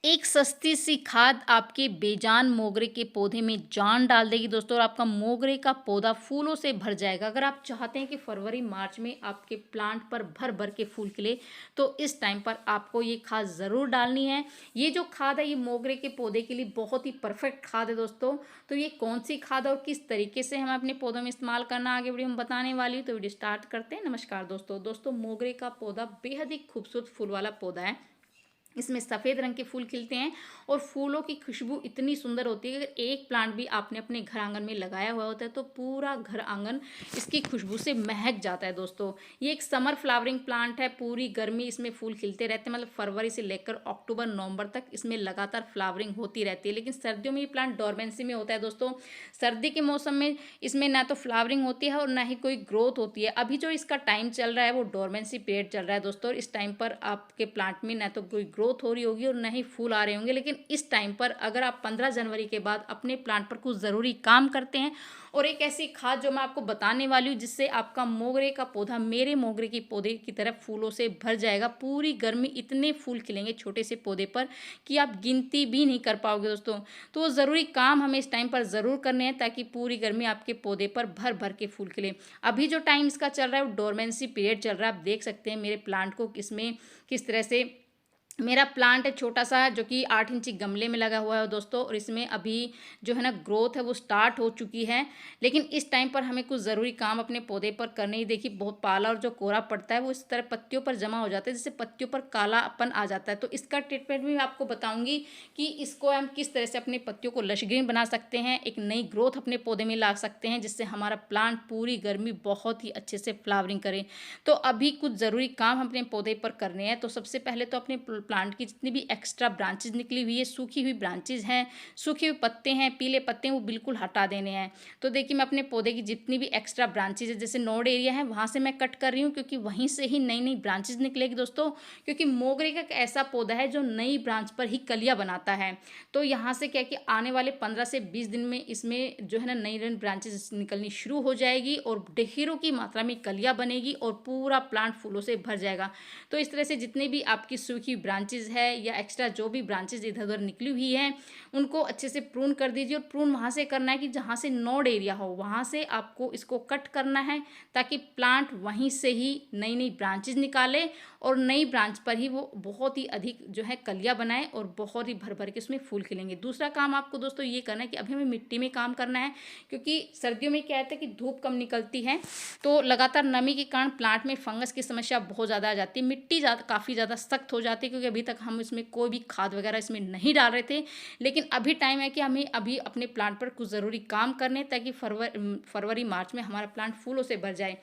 एक सस्ती सी खाद आपके बेजान मोगरे के पौधे में जान डाल देगी दोस्तों, और आपका मोगरे का पौधा फूलों से भर जाएगा। अगर आप चाहते हैं कि फरवरी मार्च में आपके प्लांट पर भर भर के फूल खिले, तो इस टाइम पर आपको ये खाद ज़रूर डालनी है। ये जो खाद है, ये मोगरे के पौधे के लिए बहुत ही परफेक्ट खाद है दोस्तों। तो ये कौन सी खाद और किस तरीके से हमें अपने पौधों में इस्तेमाल करना, आगे वीडियो में बताने वाली हूँ। तो वीडियो स्टार्ट करते हैं। नमस्कार दोस्तों, मोगरे का पौधा बेहद ही खूबसूरत फूल वाला पौधा है। इसमें सफ़ेद रंग के फूल खिलते हैं और फूलों की खुशबू इतनी सुंदर होती है कि अगर एक प्लांट भी आपने अपने घर आंगन में लगाया हुआ होता है तो पूरा घर आंगन इसकी खुशबू से महक जाता है दोस्तों। ये एक समर फ्लावरिंग प्लांट है। पूरी गर्मी इसमें फूल खिलते रहते हैं, मतलब फरवरी से लेकर अक्टूबर नवंबर तक इसमें लगातार फ्लावरिंग होती रहती है। लेकिन सर्दियों में ये प्लांट डोरमेंसी में होता है दोस्तों। सर्दी के मौसम में इसमें ना तो फ्लावरिंग होती है और ना ही कोई ग्रोथ होती है। अभी जो इसका टाइम चल रहा है वो डोरमेंसी पीरियड चल रहा है दोस्तों, और इस टाइम पर आपके प्लांट में ना तो कोई ग्रोथ हो रही होगी और ना ही फूल आ रहे होंगे। लेकिन इस टाइम पर अगर आप 15 जनवरी के बाद अपने प्लांट पर कुछ ज़रूरी काम करते हैं, और एक ऐसी खाद जो मैं आपको बताने वाली हूँ जिससे आपका मोगरे का पौधा मेरे मोगरे के पौधे की तरह फूलों से भर जाएगा। पूरी गर्मी इतने फूल खिलेंगे छोटे से पौधे पर कि आप गिनती भी नहीं कर पाओगे दोस्तों। तो वो ज़रूरी काम हमें इस टाइम पर ज़रूर करने हैं ताकि पूरी गर्मी आपके पौधे पर भर भर के फूल खिले। अभी जो टाइम इसका चल रहा है वो डोरमेंसी पीरियड चल रहा है। आप देख सकते हैं मेरे प्लांट को किसमें किस तरह से मेरा प्लांट है छोटा सा, जो कि 8 इंची गमले में लगा हुआ है दोस्तों, और इसमें अभी जो है ना ग्रोथ है वो स्टार्ट हो चुकी है। लेकिन इस टाइम पर हमें कुछ ज़रूरी काम अपने पौधे पर करने ही। देखिए बहुत पाला और जो कोरा पड़ता है वो इस तरह पत्तियों पर जमा हो जाता है, जिससे पत्तियों पर कालापन आ जाता है। तो इसका ट्रीटमेंट भी मैं आपको बताऊंगी कि इसको हम किस तरह से अपने पत्तियों को लश ग्रीन बना सकते हैं, एक नई ग्रोथ अपने पौधे में ला सकते हैं, जिससे हमारा प्लांट पूरी गर्मी बहुत ही अच्छे से फ्लावरिंग करे। तो अभी कुछ ज़रूरी काम हम अपने पौधे पर करने हैं। तो सबसे पहले तो अपने प्लांट की जितनी भी एक्स्ट्रा ब्रांचेज निकली हुई है, सूखी हुई ब्रांचेज हैं, सूखे हुए पत्ते हैं, पीले पत्ते हैं, वो बिल्कुल हटा देने हैं। तो देखिए मैं अपने पौधे की जितनी भी एक्स्ट्रा ब्रांचेज है, जैसे नोड एरिया है वहाँ से मैं कट कर रही हूँ, क्योंकि वहीं से ही नई नई ब्रांचेज निकलेगी दोस्तों। क्योंकि मोगरे का एक ऐसा पौधा है जो नई ब्रांच पर ही कलियाँ बनाता है। तो यहाँ से क्या कि आने वाले 15 से 20 दिन में इसमें जो है ना नई नई ब्रांचेज निकलनी शुरू हो जाएगी और ढेरों की मात्रा में कलियाँ बनेगी और पूरा प्लांट फूलों से भर जाएगा। तो इस तरह से जितनी भी आपकी सूखी ब्रांचेज है या एक्स्ट्रा जो भी ब्रांचेज इधर उधर निकली हुई हैं, उनको अच्छे से प्रून कर दीजिए। और प्रून वहाँ से करना है कि जहाँ से नोड एरिया हो वहाँ से आपको इसको कट करना है, ताकि प्लांट वहीं से ही नई नई ब्रांचेज निकाले और नई ब्रांच पर ही वो बहुत ही अधिक जो है कलियाँ बनाए और बहुत ही भर भर के उसमें फूल खिलेंगे। दूसरा काम आपको दोस्तों ये करना है कि अभी हमें मिट्टी में काम करना है, क्योंकि सर्दियों में क्या होता है कि धूप कम निकलती है, तो लगातार नमी के कारण प्लांट में फंगस की समस्या बहुत ज़्यादा आ जाती है। मिट्टी काफ़ी ज़्यादा सख्त हो जाती है, क्योंकि अभी तक हम इसमें कोई भी खाद वगैरह इसमें नहीं डाल रहे थे। लेकिन अभी टाइम है कि हमें अभी अपने प्लांट पर कुछ ज़रूरी काम करने, ताकि फरवरी मार्च में हमारा प्लांट फूलों से भर जाए।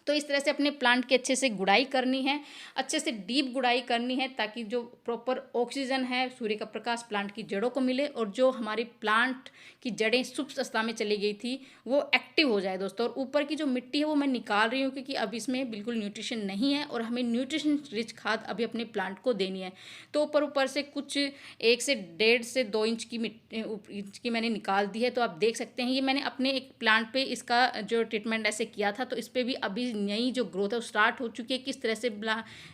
तो इस तरह से अपने प्लांट की अच्छे से गुड़ाई करनी है, अच्छे से डीप गुड़ाई करनी है, ताकि जो प्रॉपर ऑक्सीजन है, सूर्य का प्रकाश प्लांट की जड़ों को मिले और जो हमारी प्लांट की जड़ें सुप्त अवस्था में चली गई थी वो एक्टिव हो जाए दोस्तों। और ऊपर की जो मिट्टी है वो मैं निकाल रही हूँ, क्योंकि अब इसमें बिल्कुल न्यूट्रिशन नहीं है और हमें न्यूट्रिशन रिच खाद अभी अपने प्लांट को देनी है। तो ऊपर ऊपर से कुछ 1 से 1.5 से 2 इंच की इंच की मैंने निकाल दी है। तो आप देख सकते हैं ये मैंने अपने एक प्लांट पे इसका जो ट्रीटमेंट ऐसे किया था, तो इस पर भी अभी नई जो ग्रोथ है वो स्टार्ट हो चुकी है। किस तरह से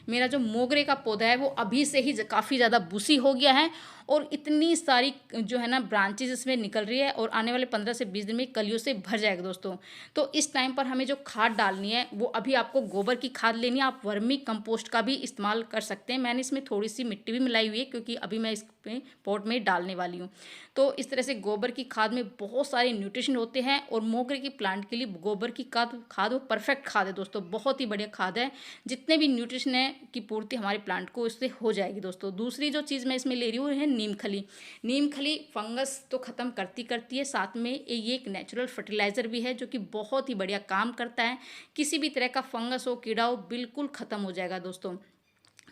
मेरा जो मोगरे का पौधा है वो अभी से ही काफ़ी ज़्यादा बुसी हो गया है और इतनी सारी जो है ना ब्रांचेज इसमें निकल रही है, और आने वाले 15 से 20 दिन में कलियों से भर जाएगा दोस्तों। तो इस टाइम पर हमें जो खाद डालनी है वो अभी आपको गोबर की खाद लेनी है। आप वर्मी कंपोस्ट का भी इस्तेमाल कर सकते हैं। मैंने इसमें थोड़ी सी मिट्टी भी मिलाई हुई है, क्योंकि अभी मैं इस पॉट में डालने वाली हूँ। तो इस तरह से गोबर की खाद में बहुत सारे न्यूट्रिशन होते हैं, और मोगरे की प्लांट के लिए गोबर की खाद वो परफेक्ट खाद है दोस्तों, बहुत ही बढ़िया खाद है। जितने भी न्यूट्रिशन है की पूर्ति हमारे प्लांट को इससे हो जाएगी दोस्तों। दूसरी जो चीज़ मैं इसमें ले रही हूँ है नीम खली। नीम खली फंगस तो ख़त्म करती करती है, साथ में ये एक नेचुरल फर्टिलाइज़र भी है, जो कि बहुत ही बढ़िया काम करता है। किसी भी तरह का फंगस हो, कीड़ा हो, बिल्कुल ख़त्म हो जाएगा दोस्तों।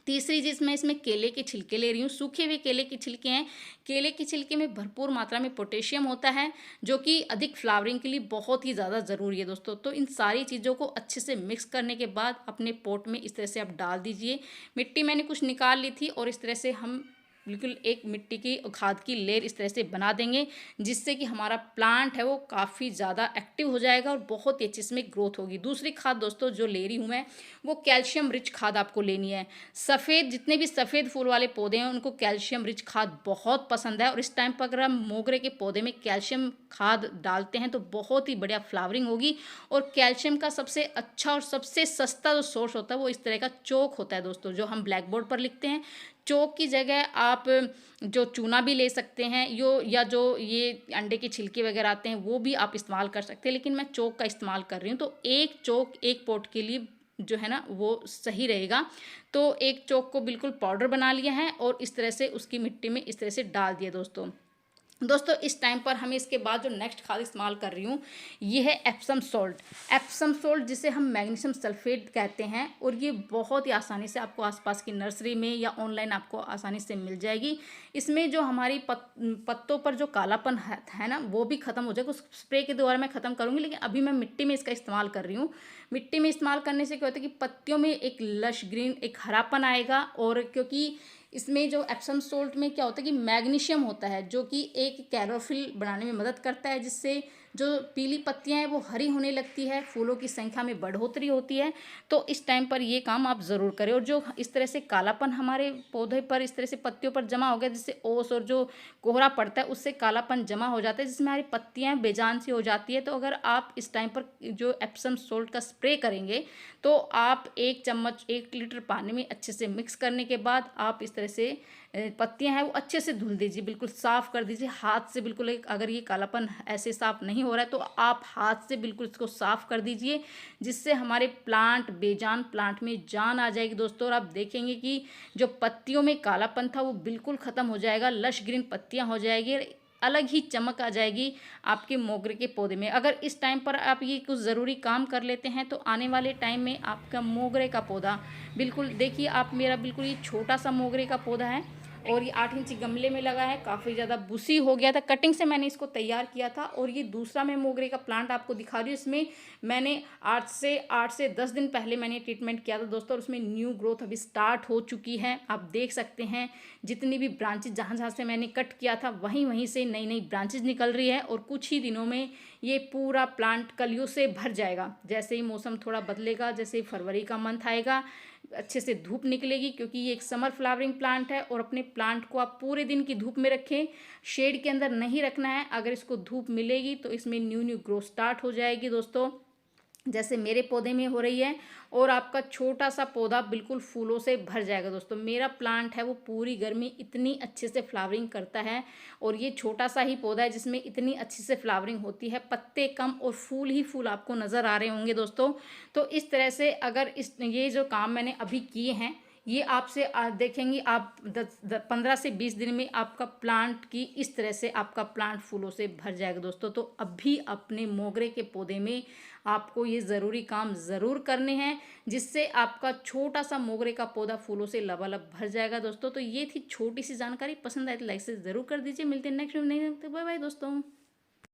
तीसरी चीज़ मैं इसमें केले के छिलके ले रही हूँ। सूखे हुए केले के छिलके हैं। केले के छिलके में भरपूर मात्रा में पोटेशियम होता है, जो कि अधिक फ्लावरिंग के लिए बहुत ही ज़्यादा ज़रूरी है दोस्तों। तो इन सारी चीज़ों को अच्छे से मिक्स करने के बाद अपने पॉट में इस तरह से आप डाल दीजिए। मिट्टी मैंने कुछ निकाल ली थी और इस तरह से हम बिल्कुल एक मिट्टी की खाद की लेयर इस तरह से बना देंगे, जिससे कि हमारा प्लांट है वो काफ़ी ज़्यादा एक्टिव हो जाएगा और बहुत ही अच्छे इसमें ग्रोथ होगी। दूसरी खाद दोस्तों जो ले रही हूँ मैं, वो कैल्शियम रिच खाद आपको लेनी है। सफ़ेद जितने भी सफ़ेद फूल वाले पौधे हैं उनको कैल्शियम रिच खाद बहुत पसंद है, और इस टाइम पर अगर हम मोगरे के पौधे में कैल्शियम खाद डालते हैं तो बहुत ही बढ़िया फ्लावरिंग होगी। और कैल्शियम का सबसे अच्छा और सबसे सस्ता जो सोर्स होता है वो इस तरह का चौक होता है दोस्तों, जो हम ब्लैक बोर्ड पर लिखते हैं। चौक की जगह आप जो चूना भी ले सकते हैं, या जो ये अंडे के छिलके वगैरह आते हैं वो भी आप इस्तेमाल कर सकते हैं, लेकिन मैं चौक का इस्तेमाल कर रही हूँ। तो एक चौक एक पॉट के लिए जो है ना वो सही रहेगा। तो एक चौक को बिल्कुल पाउडर बना लिया है और इस तरह से उसकी मिट्टी में इस तरह से डाल दिया दोस्तों इस टाइम पर हमें इसके बाद जो नेक्स्ट खाद इस्तेमाल कर रही हूँ ये है एप्सम सॉल्ट। एप्सम सॉल्ट जिसे हम मैग्नीशियम सल्फेट कहते हैं, और ये बहुत ही आसानी से आपको आसपास की नर्सरी में या ऑनलाइन आपको आसानी से मिल जाएगी। इसमें जो हमारी पत्तों पर जो कालापन है ना वो भी ख़त्म हो जाएगा। उस स्प्रे के द्वारा मैं ख़त्म करूँगी, लेकिन अभी मैं मिट्टी में इसका इस्तेमाल कर रही हूँ। मिट्टी में इस्तेमाल करने से क्या होता है कि पत्तियों में एक लश ग्रीन एक हरापन आएगा, और क्योंकि इसमें जो एप्सम सोल्ट में क्या होता है कि मैग्नीशियम होता है जो कि एक क्लोरोफिल बनाने में मदद करता है, जिससे जो पीली पत्तियां हैं वो हरी होने लगती है, फूलों की संख्या में बढ़ोतरी होती है। तो इस टाइम पर ये काम आप ज़रूर करें। और जो इस तरह से कालापन हमारे पौधे पर इस तरह से पत्तियों पर जमा हो गया, जिससे ओस और जो कोहरा पड़ता है उससे कालापन जमा हो जाता है, जिसमें हमारी पत्तियां बेजान सी हो जाती है। तो अगर आप इस टाइम पर जो एप्सम सोल्ट का स्प्रे करेंगे तो आप 1 चम्मच 1 लीटर पानी में अच्छे से मिक्स करने के बाद आप इस तरह से पत्तियां हैं वो अच्छे से धुल दीजिए, बिल्कुल साफ़ कर दीजिए हाथ से। बिल्कुल अगर ये कालापन ऐसे साफ़ नहीं हो रहा है तो आप हाथ से बिल्कुल इसको साफ़ कर दीजिए, जिससे हमारे प्लांट बेजान प्लांट में जान आ जाएगी दोस्तों। और आप देखेंगे कि जो पत्तियों में कालापन था वो बिल्कुल ख़त्म हो जाएगा, लश ग्रीन पत्तियां हो जाएगी, अलग ही चमक आ जाएगी आपके मोगरे के पौधे में। अगर इस टाइम पर आप ये कुछ ज़रूरी काम कर लेते हैं तो आने वाले टाइम में आपका मोगरे का पौधा बिल्कुल, देखिए आप मेरा बिल्कुल ये छोटा सा मोगरे का पौधा है और ये 8 इंची गमले में लगा है, काफ़ी ज़्यादा बुशी हो गया था, कटिंग से मैंने इसको तैयार किया था। और ये दूसरा मैं मोगरे का प्लांट आपको दिखा रही हूँ, इसमें मैंने 8 से 10 दिन पहले मैंने ट्रीटमेंट किया था दोस्तों, और उसमें न्यू ग्रोथ अभी स्टार्ट हो चुकी है। आप देख सकते हैं जितनी भी ब्रांचेज जहाँ जहाँ से मैंने कट किया था वहीं वहीं से नई नई ब्रांचेज निकल रही है, और कुछ ही दिनों में ये पूरा प्लांट कलियों से भर जाएगा। जैसे ही मौसम थोड़ा बदलेगा, जैसे ही फरवरी का मंथ आएगा, अच्छे से धूप निकलेगी, क्योंकि ये एक समर फ्लावरिंग प्लांट है। और अपने प्लांट को आप पूरे दिन की धूप में रखें, शेड के अंदर नहीं रखना है। अगर इसको धूप मिलेगी तो इसमें न्यू न्यू ग्रोथ स्टार्ट हो जाएगी दोस्तों, जैसे मेरे पौधे में हो रही है। और आपका छोटा सा पौधा बिल्कुल फूलों से भर जाएगा दोस्तों। मेरा प्लांट है वो पूरी गर्मी इतनी अच्छे से फ्लावरिंग करता है, और ये छोटा सा ही पौधा है जिसमें इतनी अच्छी से फ्लावरिंग होती है, पत्ते कम और फूल ही फूल आपको नज़र आ रहे होंगे दोस्तों। तो इस तरह से अगर ये जो काम मैंने अभी किए हैं ये आपसे देखेंगी आप 15 से 20 दिन में आपका प्लांट की इस तरह से आपका प्लांट फूलों से भर जाएगा दोस्तों। तो अभी अपने मोगरे के पौधे में आपको ये ज़रूरी काम ज़रूर करने हैं, जिससे आपका छोटा सा मोगरे का पौधा फूलों से लबालब भर जाएगा दोस्तों। तो ये थी छोटी सी जानकारी, पसंद आए तो लाइक से ज़रूर कर दीजिए। मिलते हैं नेक्स्ट वीडियो में, नहीं बाय बाय दोस्तों।